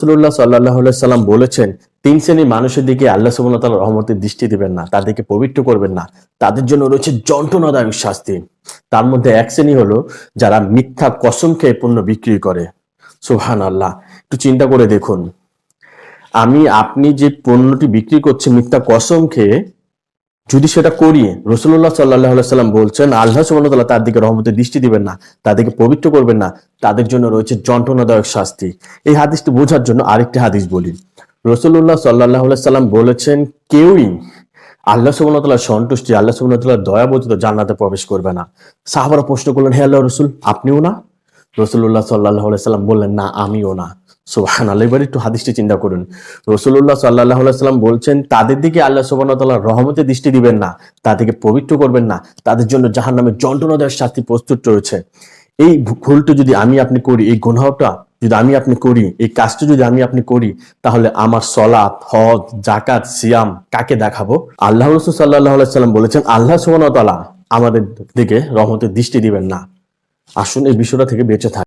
রাসূলুল্লাহ সাল্লাল্লাহু আলাইহি সাল্লাম বলেছেন, তিন শ্রেণীর মানুষের দিকে আল্লাহ সুবহানাহু ওয়া তাআলা রহমতের দৃষ্টি দিবেন না, তাদেরকে পবিত্র করবেন না, তাদের জন্য রয়েছে যন্ত্রণাদায়ক শাস্তি। তার মধ্যে এক শ্রেণী হলো যারা মিথ্যা কসম খেয়ে পণ্য বিক্রি করে। সুবহানাল্লাহ। একটু চিন্তা করে দেখুন, আপনি যে পণ্যটি বিক্রি করছেন মিথ্যা কসম খেয়ে, যদি সেটা করি, রাসূলুল্লাহ সাল্লাল্লাহু আলাইহি সাল্লাম বলছেন আল্লাহ সুবহানাহু ওয়া তাআলা তার দিকে রহমতের দৃষ্টি দিবেন না, তাদেরকে পবিত্র করবেন না, তাদের জন্য রয়েছে যন্ত্রণাদায়ক শাস্তি। এই হাদিসটি বোঝার জন্য আরেকটি হাদিস বলি। রাসূলুল্লাহ সাল্লাল্লাহু আলাইহি সাল্লাম বলেছেন, কেউই আল্লাহ সুবহানাহু ওয়া তাআলার সন্তুষ্টি, আল্লাহ সুবহানাহু ওয়া তাআলার দয়া ব্যতীত জান্নাতে প্রবেশ করবে না। সাহাবারা প্রশ্ন করলেন, হে আল্লাহর রাসূল, আপনিও না? রাসূলুল্লাহ সাল্লাল্লাহু আলাইহি সাল্লাম বললেন, না, আমিও না। সুবহানাল্লাহ। এবার একটু হাদিসটি চিন্তা করুন। রাসূলুল্লাহ সাল্লাল্লাহু আলাইহি সাল্লাম বলছেন, তাদের দিকে আল্লাহ সুবহানাহু ওয়া তাআলা রহমতের দৃষ্টি দিবেন না, তাদেরকে পবিত্র করবেন না, তাদের জন্য জাহান্নামের যন্ত্রণাদায়ক শাস্তি প্রস্তুত রয়েছে। এই ভুলটা যদি আপনি করি, এই গুনাহটা যদি আপনি করি, এই কাজটা যদি আপনি করি, তাহলে আমার সালাত, হজ, যাকাত, সিয়াম কাকে দেখাবো? আল্লাহ রাসূল সাল্লাল্লাহু আলাইহি সাল্লাম বলেছেন, আল্লাহ সুবহানাহু ওয়া তাআলা আমাদের দিকে রহমতের দৃষ্টি দিবেন না। আসুন এই বিষয়টা থেকে বেঁচে থাকি।